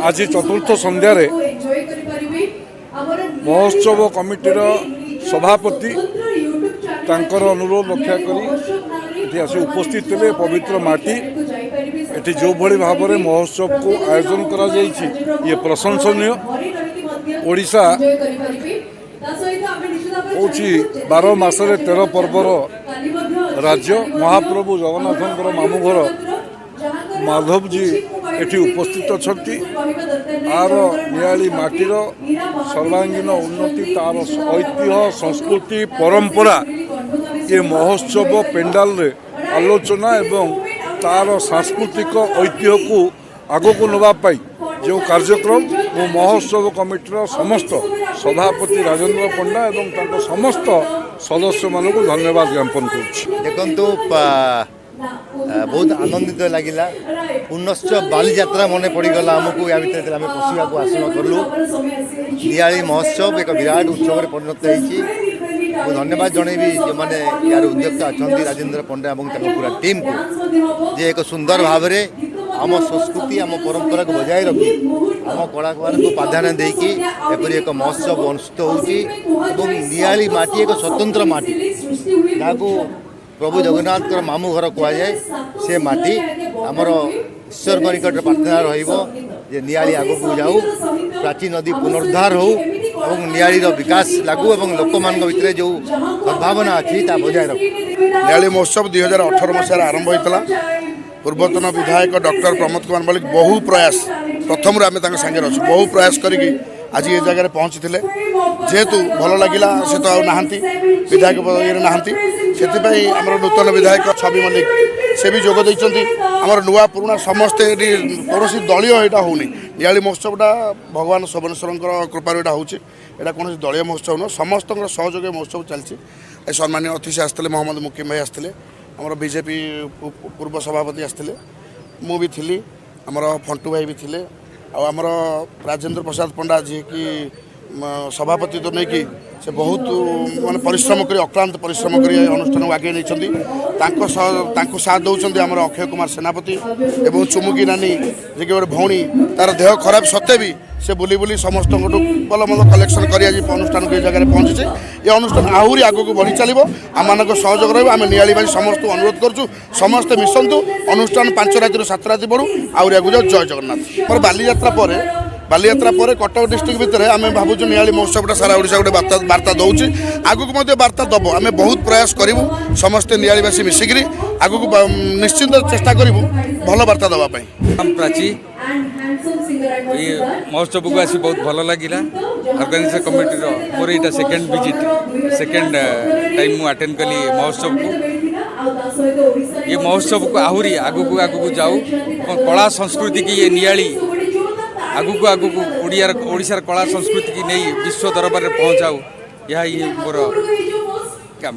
आज चतुर्थ संध्यार महोत्सव कमिटीर सभापति तांकर अनुरोध रक्षा करी आसी उपस्थित थे। पवित्र माटी ये जो भली भाव में महोत्सव को आयोजन करा ये प्रशंसनीय। ओडिशा हूँ 12 मासरे 13 पर्वर राज्य। महाप्रभु जगन्नाथंकर मामू घर माधव जी एठी उपस्थित अच्छा। आर नियाली माटीर सर्वांगीन उन्नति तार ऐतिह्य संस्कृति परंपरा ये महोत्सव पेंडाल रे आलोचना एवं तार सांस्कृतिक ऐतिह्य को आग को नापी जो कार्यक्रम वो महोत्सव कमिटीर समस्त सभापति राजेंद्र पंडा एवं समस्त सदस्य मान को धन्यवाद ज्ञापन देखु बहुत आनंदित लगिला। पुनश्च बालीजात्रा मन पड़गला आमको या भर आम पशा को आसन कलु। नियाली महोत्सव एक विराट उत्सव परिणत होती। धन्यवाद जनईबी जो मैंने यार उद्योक्ता अच्छा राजेंद्र पंडा और पूरा टीम को जे एक सुंदर भाव में आम संस्कृति आम परंपरा को बजाय रखी आम कलाकार को प्राधान्य देकी एपरी एक महोत्सव अनुष्ठित होती। नियाली माटी एक स्वतंत्र माटी जहाँ प्रभु जगन्नाथ मामू घर कहुए से माटी आमर ईश्वर निकट प्रार्थना रे नियाली आग को जाऊ प्राचीन नदी पुनरुद्धार हो और नियाली विकास लागू और लोक मान भितर जो सद्भावना अच्छी बजाय रखू। नियाली महोत्सव 2018 मसीह आरंभ होता। पूर्वतन विधायक डॉक्टर प्रमोद कुमार मल्लिक बहु प्रयास प्रथम आम सागर अच्छे बहु प्रयास करी आज ये जगह पहुँची थे। जेहेतु भल लगिला से तो नहांती विधायक ये नहांती से आम नूतन विधायक छवि मल्लिक से भी जोग देइचंती। आमर नुआ पुराणा समस्ते कौन दलीय यहाँ होनी। नियाली महोत्सवटा भगवान सबनेश्वर कृपार यहाँ होची। यहाँ कौन दलीय महोत्सव नुह समस्त सहयोग महोत्सव चलती। सम्मान्य अतिथि आसते मोहम्मद मुकिम भाई आसते आमर बीजेपी पूर्व सभापति आसते मु भी थी आमर फंटू भाई भी थे आमर राजेंद्र प्रसाद पंडा जी की सभापति तो नहीं कि से बहुत मान परिश्रम कर अक्लांत परिश्रम कर अनुष्ठान आगे नहीं साथ दौरान आमर अक्षय कुमार सेनापति एवं चुमुकी नानी जी गोटे भौणी तार देह खराब सत्वे भी से बुली बुली समस्त भल मल कलेक्शन कर अनुष्ठान को जगह पहुँची। ये अनुष्ठान आहरी आग को बढ़ी चलो आम सहयोग रहा। नियाली भाई समस्त अनुरोध करूँ समस्ते मिशंतु अनुष्ठान 5 राति 7 राति बढ़ू आहरी आगे जाओ। जय जगन्नाथ। और बालीजात्रा पर कटक डिस्ट्रिक्ट भितर आम भावुँ नियाली महोत्सवटा सारा ओडिशा गोटे बार्ता दौर आगक बार्ता दब। आम बहुत प्रयास करूँ समस्ते नियालीवासी मिसिकी आगक निश्चिंत चेष्टा करूँ भल बार्ता देवाई। प्राची ये महोत्सव को आसी बहुत भल लगिला। ऑर्गेनाइजेशन कमिटी मोर यहाँ सेकेंड विजिट सेकेंड टाइम मु अटेंड कली महोत्सव को। ये महोत्सव को आहरी आगक जाऊ कला संस्कृति की ये नियाली आगक ओडिशार कला संस्कृति की नहीं विश्व दरबार में पहुँचाऊ। यह मोर काम।